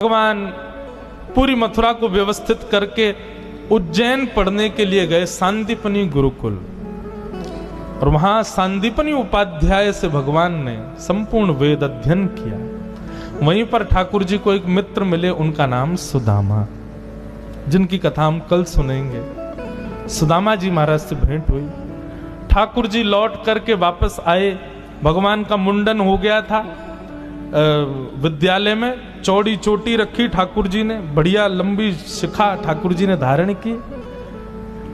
भगवान पूरी मथुरा को व्यवस्थित करके उज्जैन पढ़ने के लिए गए सांदीपनी गुरुकुल। और वहां सांदीपनी उपाध्याय से भगवान ने संपूर्ण वेद अध्ययन किया। वहीं पर ठाकुर जी को एक मित्र मिले, उनका नाम सुदामा, जिनकी कथा हम कल सुनेंगे। सुदामा जी महाराज से भेंट हुई। ठाकुर जी लौट करके वापस आए। भगवान का मुंडन हो गया था विद्यालय में। चौड़ी चोटी रखी ठाकुर जी ने, बढ़िया लंबी शिखा ठाकुर जी ने धारण की।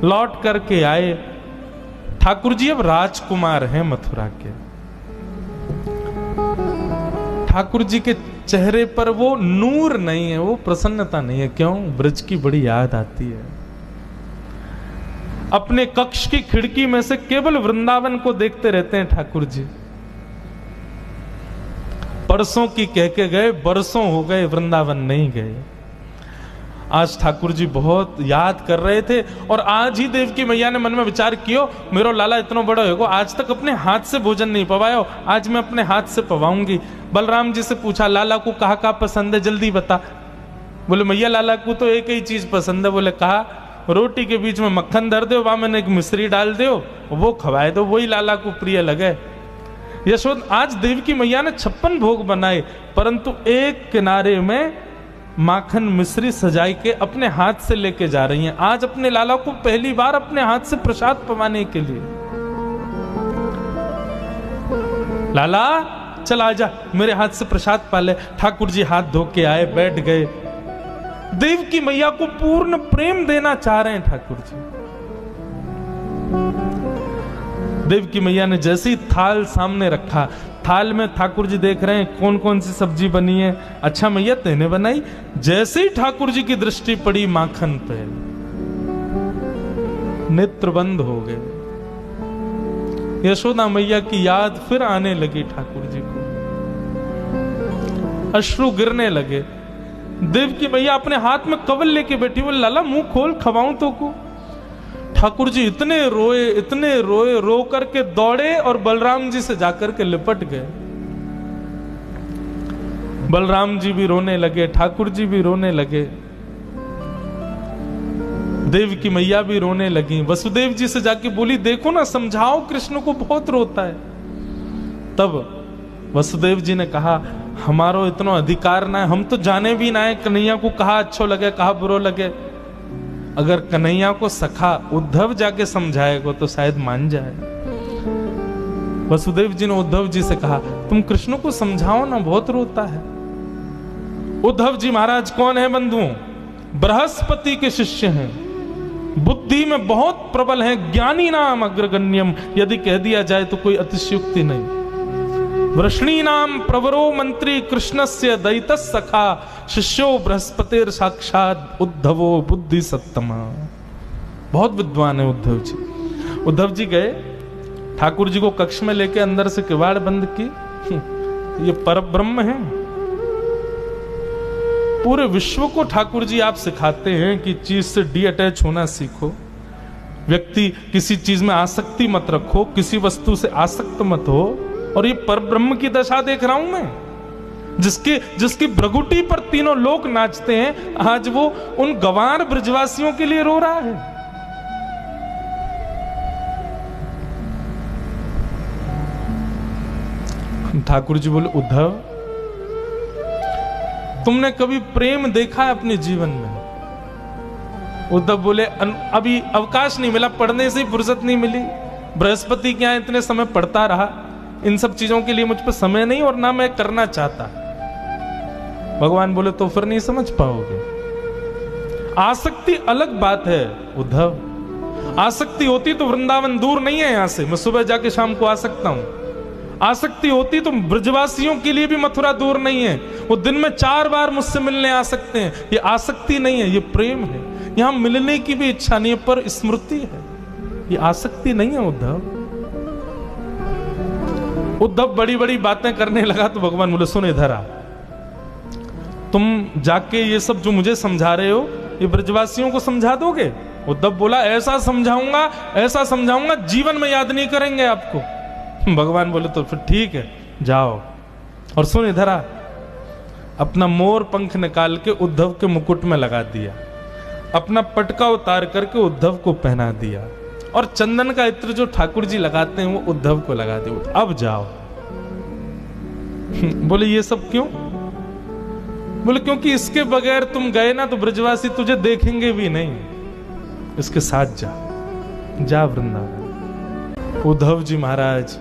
लौट करके आए। ठाकुर जी अब राजकुमार हैं मथुरा के। ठाकुर जी के चेहरे पर वो नूर नहीं है, वो प्रसन्नता नहीं है। क्यों? ब्रज की बड़ी याद आती है। अपने कक्ष की खिड़की में से केवल वृंदावन को देखते रहते हैं ठाकुर जी। परसों की कह के गए, बरसों हो गए, वृंदावन नहीं गए। आज ठाकुर जी बहुत याद कर रहे थे। और आज ही देवकी मैया ने मन में विचार कियो, मेरो लाला इतना बड़ा होगा, आज तक अपने हाथ से भोजन नहीं पवायो, आज मैं अपने हाथ से पवाऊंगी। बलराम जी से पूछा, लाला को कहा का पसंद है, जल्दी बता। बोले मैया लाला को तो एक ही चीज पसंद है। बोले कहा, रोटी के बीच में मक्खन धर दो, वहां मैंने एक मिश्री डाल दो, वो खवाए दो, वही लाला को प्रिय लगे। यशोद आज देवकी मैया ने 56 भोग बनाए, परंतु एक किनारे में माखन मिश्री सजाई के अपने हाथ से लेके जा रही हैं। आज अपने लाला को पहली बार अपने हाथ से प्रसाद पवाने के लिए। लाला चल आजा, मेरे हाथ से प्रसाद पा ले। ठाकुर जी हाथ धो के आए, बैठ गए। देवकी मैया को पूर्ण प्रेम देना चाह रहे हैं ठाकुर जी। देवकी मैया ने जैसे ही थाल सामने रखा, थाल में ठाकुर जी देख रहे हैं कौन कौन सी सब्जी बनी है। अच्छा मैया तेने बनाई? जैसे ही ठाकुर जी की दृष्टि पड़ी माखन पे, नेत्र बंद हो गए। यशोदा मैया की याद फिर आने लगी ठाकुर जी को, अश्रु गिरने लगे। देवकी मैया अपने हाथ में कवल लेके बैठी, बोले लाला मुंह खोल, खवाऊं तो को। ठाकुर जी इतने रोए, रो करके दौड़े और बलराम जी से जाकर के लिपट गए। बलराम जी भी रोने लगे, ठाकुर जी भी रोने लगे, देवकी मैया भी रोने लगी। वसुदेव जी से जाके बोली, देखो ना, समझाओ कृष्ण को, बहुत रोता है। तब वसुदेव जी ने कहा, हमारो इतना अधिकार ना है, हम तो जाने भी ना है कन्हैया को कहा अच्छो लगे कहा बुरो लगे। अगर कन्हैया को सखा उद्धव जाके समझाएगा तो शायद मान जाए। वसुदेव जी ने उद्धव जी से कहा, तुम कृष्ण को समझाओ ना, बहुत रोता है। उद्धव जी महाराज कौन है बंधुओं? बृहस्पति के शिष्य हैं, बुद्धि में बहुत प्रबल हैं, ज्ञानी नाम अग्रगण्यम, यदि कह दिया जाए तो कोई अतिशयोक्ति नहीं। वृष्णी नाम प्रवरो मंत्री कृष्णस्य दैतः सखा, शिष्यो बृहस्पतिर साक्षात उद्धवो बुद्धि सत्तमा। बहुत विद्वान है उद्धव जी। उद्धव जी गए, ठाकुर जी को कक्ष में लेके अंदर से किवाड़ बंद की। ये परब्रह्म है। पूरे विश्व को ठाकुर जी आप सिखाते हैं कि चीज से डी अटैच होना सीखो, व्यक्ति किसी चीज में आसक्ति मत रखो, किसी वस्तु से आसक्त मत हो। और ये परब्रह्म की दशा देख रहा हूं मैं, जिसकी भ्रगुटी पर तीनों लोग नाचते हैं, आज वो उन गंवार ब्रजवासियों के लिए रो रहा है। ठाकुर जी बोले, उद्धव तुमने कभी प्रेम देखा है अपने जीवन में? उद्धव बोले, अभी अवकाश नहीं मिला, पढ़ने से ही फुर्सत नहीं मिली। बृहस्पति के यहां इतने समय पढ़ता रहा, इन सब चीजों के लिए मुझ पर समय नहीं और ना मैं करना चाहता। भगवान बोले, तो फिर नहीं समझ पाओगे। आसक्ति अलग बात है उद्धव। आसक्ति होती तो वृंदावन दूर नहीं है यहां से, मैं सुबह जाके शाम को आ सकता हूं। आसक्ति होती तो ब्रजवासियों के लिए भी मथुरा दूर नहीं है, वो दिन में 4 बार मुझसे मिलने आ सकते हैं। ये आसक्ति नहीं है, ये प्रेम है। यहां मिलने की भी इच्छा नहीं है, पर स्मृति है, ये आसक्ति नहीं है उद्धव। उद्धव बड़ी बड़ी बातें करने लगा तो भगवान बोले, सुन इधर आ, तुम जाके ये सब जो मुझे समझा रहे हो ये ब्रजवासियों को समझा दोगे? उद्धव बोला, ऐसा समझाऊंगा जीवन में याद नहीं करेंगे आपको। भगवान बोले, तो फिर ठीक है, जाओ। और सुन इधर आ, अपना मोर पंख निकाल के उद्धव के मुकुट में लगा दिया, अपना पटका उतार करके उद्धव को पहना दिया, और चंदन का इत्र जो ठाकुर जी लगाते हैं वो उद्धव को लगा दिया। अब जाओ। बोले ये सब क्यों? बोले क्योंकि इसके बगैर तुम गए ना तो ब्रजवासी तुझे देखेंगे भी नहीं, इसके साथ जा वृंदावन। उद्धव जी महाराज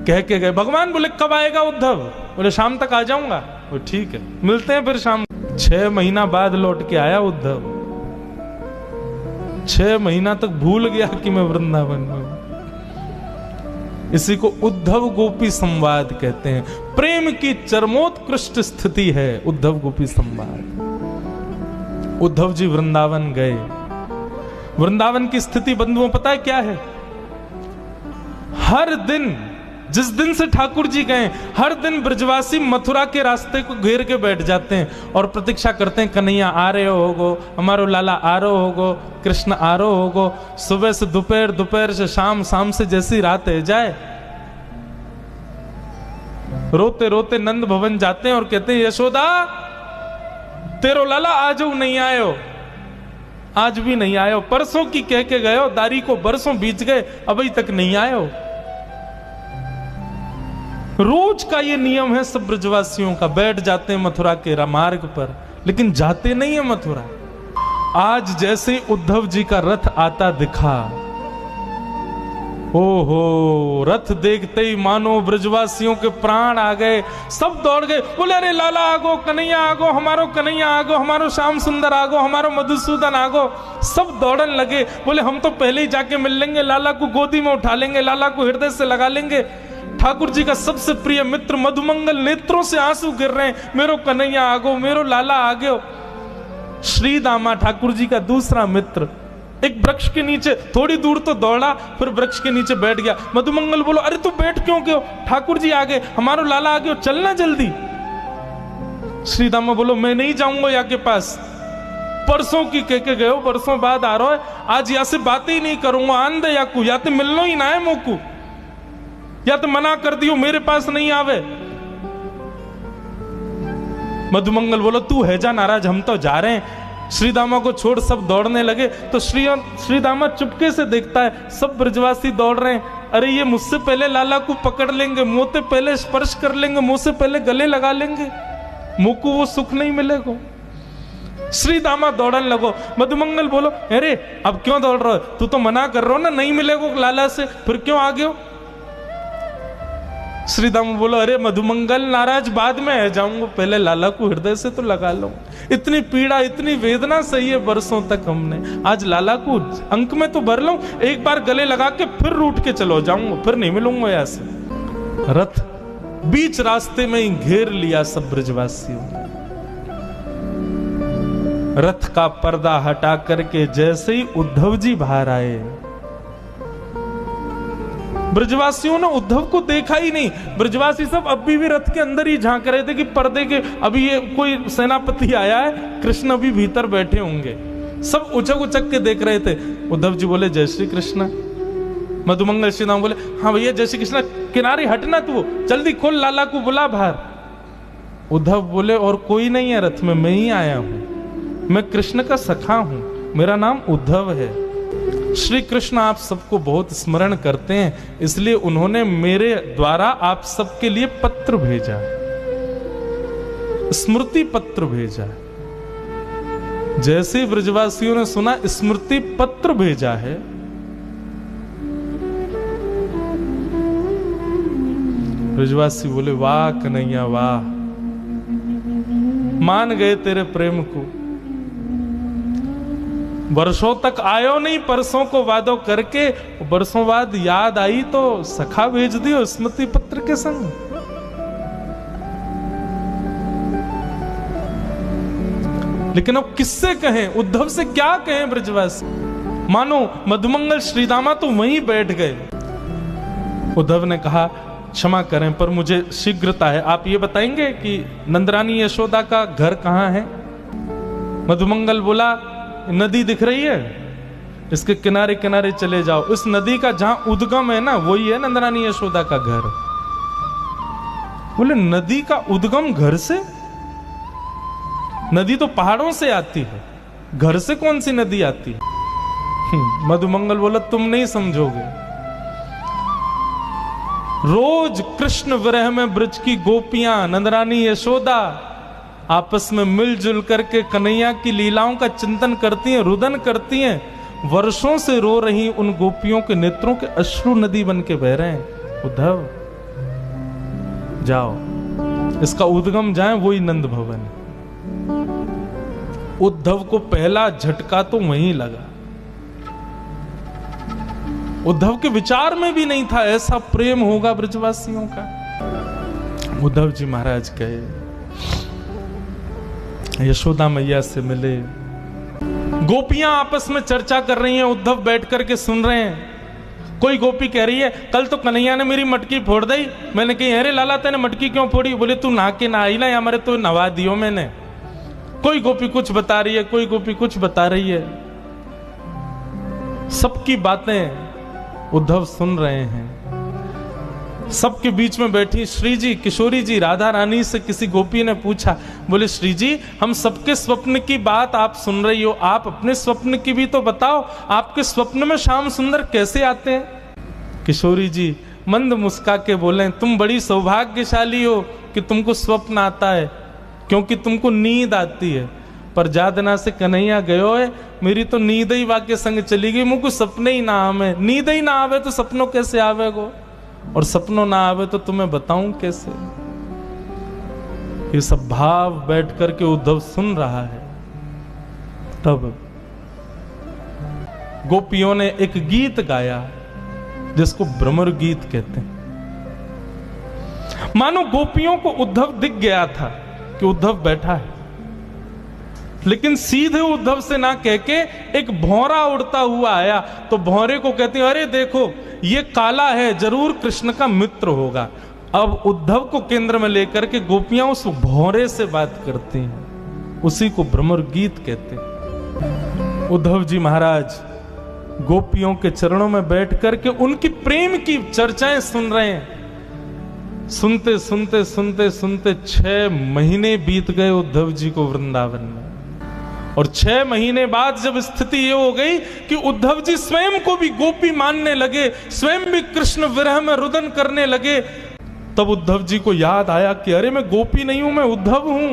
कह के गए। भगवान बोले कब आएगा उद्धव? बोले शाम तक आ जाऊंगा। वो ठीक है, मिलते हैं फिर शाम। 6 महीना बाद लौट के आया उद्धव। 6 महीना तक भूल गया कि मैं वृंदावन में हूं। इसी को उद्धव गोपी संवाद कहते हैं। प्रेम की चरमोत्कृष्ट स्थिति है उद्धव गोपी संवाद। उद्धव जी वृंदावन गए। वृंदावन की स्थिति बंधुओं पता है क्या है? हर दिन, जिस दिन से ठाकुर जी गए, हर दिन ब्रजवासी मथुरा के रास्ते को घेर के बैठ जाते हैं और प्रतीक्षा करते हैं कन्हैया आ रहे होगो, हमारो लाला आ रहे होगो, कृष्ण आ रहे होगो। सुबह से दोपहर, दोपहर से शाम, शाम से जैसी रात है जाए। रोते रोते नंद भवन जाते हैं और कहते हैं यशोदा तेरो लाला आज नहीं आयो, आज भी नहीं आयो। परसों की कह के गए हो, दारी को बरसों बीत गए, अभी तक नहीं आयो। रोज का ये नियम है सब ब्रजवासियों का। बैठ जाते हैं मथुरा के मार्ग पर, लेकिन जाते नहीं है मथुरा। आज जैसे उद्धव जी का रथ आता दिखा, ओहो, रथ देखते ही मानो ब्रजवासियों के प्राण आ गए। सब दौड़ गए, बोले अरे लाला आगो, कन्हैया आगो, हमारो कन्हैया आगो, हमारो श्याम सुंदर आगो, हमारो मधुसूदन आगो। सब दौड़न लगे। बोले हम तो पहले ही जाके मिल लेंगे, लाला को गोदी में उठा लेंगे, लाला को हृदय से लगा लेंगे। ठाकुर जी का सबसे प्रिय मित्र मधुमंगल नेत्रों से आंसू गिर रहे हैं, मेरो कन्हैया आगो, मेरो लाला आगो। श्री दामा ठाकुर जी का दूसरा मित्र एक वृक्ष के नीचे थोड़ी दूर तो दौड़ा, फिर वृक्ष के नीचे बैठ गया। मधुमंगल बोलो अरे तू बैठ क्यों गयो? ठाकुर जी आ गए, हमारो लाला आ गयो, चलना जल्दी। श्री दामा बोलो मैं नहीं जाऊंगा यहाँ के पास, परसों की कह के गए, परसों बाद आ रहा है, आज यहाँ से बातें ही नहीं करूंगा। आन दे याकू, या तो मिलनो ही ना है मोकू, या तो मना कर दियो, मेरे पास नहीं आवे। मधुमंगल बोलो तू है जा नाराज, हम तो जा रहे हैं। श्री दामा को छोड़ सब दौड़ने लगे तो श्री दामा चुपके से देखता है सब ब्रजवासी दौड़ रहे हैं। अरे ये मुझसे पहले लाला को पकड़ लेंगे, मुंह से पहले स्पर्श कर लेंगे, मुंह से पहले गले लगा लेंगे, मुंह को वो सुख नहीं मिलेगा। श्री दामा दौड़न लगो। मधुमंगल बोलो अरे अब क्यों दौड़ रहे हो? तू तो मना कर रहा हो ना, नहीं मिलेगा लाला से, फिर क्यों आ गए हो? श्री दामा बोलो अरे मधुमंगल नाराज बाद में है जाऊंगा, पहले लाला को हृदय से तो लगा लो। इतनी पीड़ा, इतनी वेदना सही है बरसों तक हमने, आज लाला को अंक में तो भर लूं, एक बार गले लगा के फिर रूठ के चलो जाऊंगा, फिर नहीं मिलूंगा ऐसे। रथ बीच रास्ते में ही घेर लिया सब ब्रजवासियों। रथ का पर्दा हटा करके जैसे ही उद्धव जी बाहर आए, ब्रजवासियों ने उद्धव को देखा ही नहीं। ब्रजवासी सब अभी भी रथ के अंदर ही झांक रहे थे कि पर्दे के अभी ये कोई सेनापति आया है, कृष्ण अभी भीतर बैठे होंगे। सब उचक उचक के देख रहे थे। उद्धव जी बोले जय श्री कृष्ण। मधुमंगल श्री राम बोले हाँ भैया जय श्री कृष्ण, किनारे हटना तू, जल्दी खोल, लाला को बुला बाहर। उद्धव बोले और कोई नहीं है रथ में, मैं ही आया हूं, मैं कृष्ण का सखा हूं, मेरा नाम उद्धव है। श्री कृष्ण आप सबको बहुत स्मरण करते हैं, इसलिए उन्होंने मेरे द्वारा आप सबके लिए पत्र भेजा, स्मृति पत्र भेजा। जैसे ब्रजवासियों ने सुना स्मृति पत्र भेजा है, ब्रजवासी बोले वाह कन्हैया वाह, मान गए तेरे प्रेम को। वर्षों तक आयो नहीं, परसों को वादो करके, वर्षों बाद याद आई तो सखा भेज दियो स्मृति पत्र के संग। लेकिन अब किससे कहें, उद्धव से क्या कहें ब्रजवासी? मानो मधुमंगल श्रीदामा तो वहीं बैठ गए। उद्धव ने कहा क्षमा करें पर मुझे शीघ्रता है, आप ये बताएंगे कि नंदरानी यशोदा का घर कहाँ है? मधुमंगल बोला नदी दिख रही है, इसके किनारे किनारे चले जाओ, इस नदी का जहां उद्गम है ना वही है नंदरानी यशोदा का घर। बोले नदी का उद्गम घर से? नदी तो पहाड़ों से आती है, घर से कौन सी नदी आती है? मधुमंगल बोला तुम नहीं समझोगे। रोज कृष्ण विरह में ब्रज की गोपियां नंदरानी यशोदा आपस में मिलजुल करके कन्हैया की लीलाओं का चिंतन करती हैं, रुदन करती हैं। वर्षों से रो रही उन गोपियों के नेत्रों के अश्रु नदी बन के बह रहे हैं। उद्धव जाओ, इसका उद्गम जाए वही नंद भवन। उद्धव को पहला झटका तो वहीं लगा। उद्धव के विचार में भी नहीं था ऐसा प्रेम होगा ब्रजवासियों का। उद्धव जी महाराज गए, यशोदा मैया से मिले, गोपियां आपस में चर्चा कर रही हैं, उद्धव बैठ करके सुन रहे हैं। कोई गोपी कह रही है कल तो कन्हैया ने मेरी मटकी फोड़ दी। मैंने कही अरे लाला तेने मटकी क्यों फोड़ी? बोले तू नहा के ना आई ना, हमारे तो नवा दियो मैंने। कोई गोपी कुछ बता रही है, कोई गोपी कुछ बता रही है। सबकी बातें उद्धव सुन रहे हैं। सबके बीच में बैठी श्री जी, किशोरी जी, राधा रानी से किसी गोपी ने पूछा, बोले श्री जी हम सबके स्वप्न की बात आप सुन रही हो, आप अपने स्वप्न की भी तो बताओ, आपके स्वप्न में श्याम सुंदर कैसे आते हैं? किशोरी जी मंद मुस्का के बोले तुम बड़ी सौभाग्यशाली हो कि तुमको स्वप्न आता है, क्योंकि तुमको नींद आती है। पर जादना से कन्हैया गयो है, मेरी तो नींद ही वाके संग चली गई, मुझको सपने ही ना आवे। नींद ही ना आवे तो सपनों कैसे आवेगो, और सपनों ना आवे तो तुम्हें बताऊं कैसे? ये सब भाव बैठ करके उद्धव सुन रहा है। तब गोपियों ने एक गीत गाया जिसको भ्रमर गीत कहते हैं। मानो गोपियों को उद्धव दिख गया था कि उद्धव बैठा है, लेकिन सीधे उद्धव से ना कह के एक भौरा उड़ता हुआ आया। तो भौरे को कहते हैं अरे देखो ये काला है, जरूर कृष्ण का मित्र होगा। अब उद्धव को केंद्र में लेकर के गोपियां उस भौरे से बात करती हैं, उसी को भ्रमर गीत कहते हैं। उद्धव जी महाराज गोपियों के चरणों में बैठ करके उनकी प्रेम की चर्चाएं सुन रहे हैं। सुनते सुनते सुनते सुनते 6 महीने बीत गए उद्धव जी को वृंदावन में। और 6 महीने बाद जब स्थिति ये हो गई कि उद्धव जी स्वयं को भी गोपी मानने लगे, स्वयं भी कृष्ण विरह में रुदन करने लगे, तब उद्धव जी को याद आया कि अरे मैं गोपी नहीं हूं, मैं उद्धव हूं।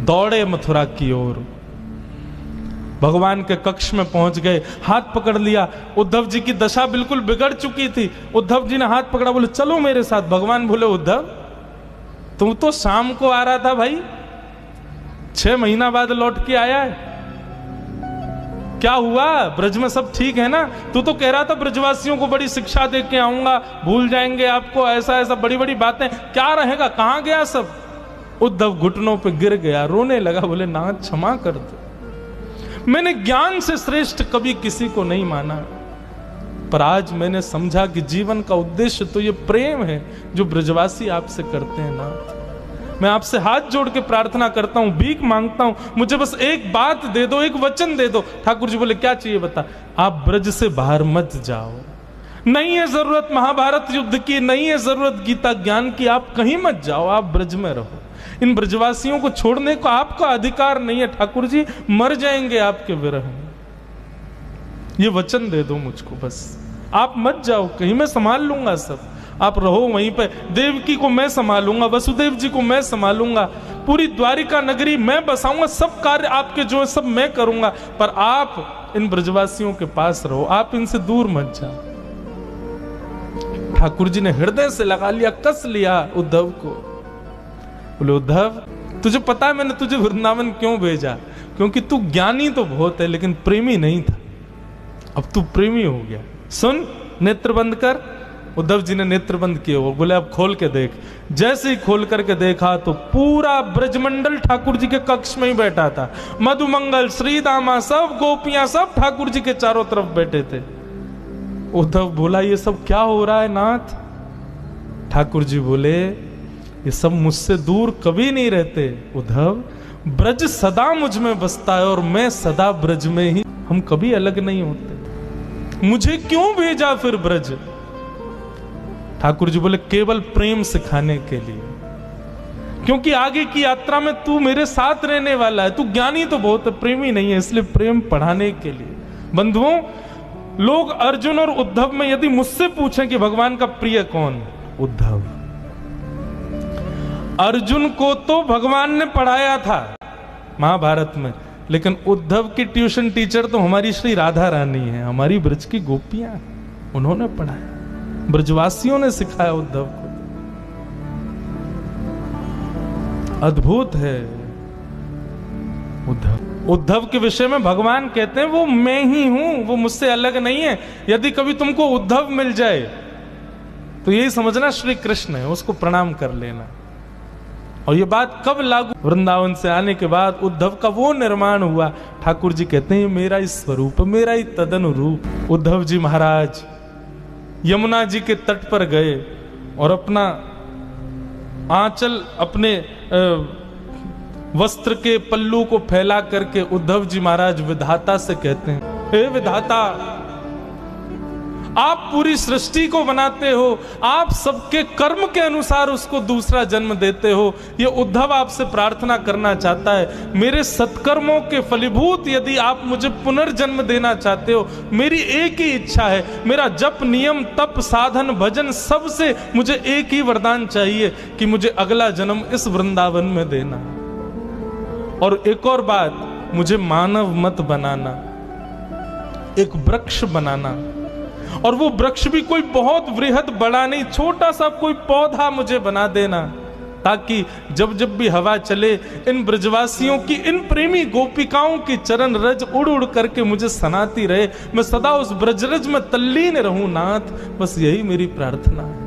दौड़े मथुरा की ओर, भगवान के कक्ष में पहुंच गए, हाथ पकड़ लिया। उद्धव जी की दशा बिल्कुल बिगड़ चुकी थी। उद्धव जी ने हाथ पकड़ा, बोले चलो मेरे साथ। भगवान बोले उद्धव तुम तो शाम को आ रहा था भाई, 6 महीना बाद लौट के आया है, क्या हुआ? ब्रज में सब ठीक है ना? तू तो कह रहा था ब्रजवासियों को बड़ी शिक्षा दे के आऊंगा, भूल जाएंगे आपको, ऐसा ऐसा बड़ी बड़ी बातें, क्या रहेगा? कहां गया सब? उद्धव घुटनों पे गिर गया, रोने लगा, बोले नाथ क्षमा कर दो, मैंने ज्ञान से श्रेष्ठ कभी किसी को नहीं माना, पर आज मैंने समझा कि जीवन का उद्देश्य तो ये प्रेम है जो ब्रजवासी आपसे करते हैं नाथ। मैं आपसे हाथ जोड़ के प्रार्थना करता हूं, भीख मांगता हूं, मुझे बस एक बात दे दो, एक वचन दे दो। ठाकुर जी बोले क्या चाहिए बता? आप ब्रज से बाहर मत जाओ, नहीं है जरूरत महाभारत युद्ध की, नहीं है जरूरत गीता ज्ञान की, आप कहीं मत जाओ, आप ब्रज में रहो। इन ब्रजवासियों को छोड़ने का आपका अधिकार नहीं है ठाकुर जी, मर जाएंगे आपके विरह में। ये वचन दे दो मुझको, बस आप मत जाओ कहीं, मैं संभाल लूंगा सब, आप रहो वहीं पे। देवकी को मैं संभालूंगा, वसुदेव जी को मैं संभालूंगा, पूरी द्वारिका नगरी मैं बसाऊंगा, सब कार्य आपके जो है सब मैं करूंगा, पर आप इन ब्रजवासियों के पास रहो, आप इनसे दूर मत जाओ। ठाकुर जी ने हृदय से लगा लिया, कस लिया उद्धव को। बोले उद्धव तुझे पता है मैंने तुझे वृंदावन क्यों भेजा? क्योंकि तू ज्ञानी तो बहुत है लेकिन प्रेमी नहीं था, अब तू प्रेमी हो गया। सुन, नेत्र बंद कर। उद्धव जी ने नेत्र बंद किए, वो बोले अब खोल के देख। जैसे ही खोल करके देखा तो पूरा ब्रजमंडल ठाकुर जी के कक्ष में ही बैठा था। मधुमंगल, श्रीदामा, सब गोपियां सब ठाकुर जी के चारों तरफ बैठे थे। उद्धव बोला ये सब क्या हो रहा है नाथ? ठाकुर जी बोले ये सब मुझसे दूर कभी नहीं रहते उद्धव, ब्रज सदा मुझ में बसता है और मैं सदा ब्रज में ही, हम कभी अलग नहीं होते। मुझे क्यों भेजा फिर ब्रज? ठाकुर जी बोले केवल प्रेम सिखाने के लिए। क्योंकि आगे की यात्रा में तू मेरे साथ रहने वाला है। तू ज्ञानी तो बहुत है, प्रेमी नहीं है, इसलिए प्रेम पढ़ाने के लिए। बंधुओं, लोग अर्जुन और उद्धव में यदि मुझसे पूछें कि भगवान का प्रिय कौन, उद्धव। अर्जुन को तो भगवान ने पढ़ाया था महाभारत में, लेकिन उद्धव की ट्यूशन टीचर तो हमारी श्री राधा रानी है, हमारी ब्रज की गोपियां, उन्होंने पढ़ाया, ब्रजवासियों ने सिखाया उद्धव को। अद्भुत है उद्धव। उद्धव के विषय में भगवान कहते हैं वो मैं ही हूं, वो मुझसे अलग नहीं है। यदि कभी तुमको उद्धव मिल जाए तो यही समझना श्री कृष्ण है, उसको प्रणाम कर लेना। और ये बात कब लागू? वृंदावन से आने के बाद उद्धव का वो निर्माण हुआ। ठाकुर जी कहते हैं ये मेरा ही स्वरूप, मेरा ही तदनुरूप। उद्धव जी महाराज यमुना जी के तट पर गए और अपना आंचल, अपने वस्त्र के पल्लू को फैला करके उद्धव जी महाराज विधाता से कहते हैं, हे विधाता, आप पूरी सृष्टि को बनाते हो, आप सबके कर्म के अनुसार उसको दूसरा जन्म देते हो। ये उद्धव आपसे प्रार्थना करना चाहता है, मेरे सत्कर्मों के फलीभूत यदि आप मुझे पुनर्जन्म देना चाहते हो, मेरी एक ही इच्छा है, मेरा जप, नियम, तप, साधन, भजन, सबसे मुझे एक ही वरदान चाहिए कि मुझे अगला जन्म इस वृंदावन में देना। और एक और बात, मुझे मानव मत बनाना, एक वृक्ष बनाना। और वो वृक्ष भी कोई बहुत वृहद बड़ा नहीं, छोटा सा कोई पौधा मुझे बना देना, ताकि जब जब भी हवा चले इन ब्रजवासियों की, इन प्रेमी गोपिकाओं की चरण रज उड़ उड़ करके मुझे सनाती रहे, मैं सदा उस ब्रजरज में तल्लीन रहूं नाथ। बस यही मेरी प्रार्थना है।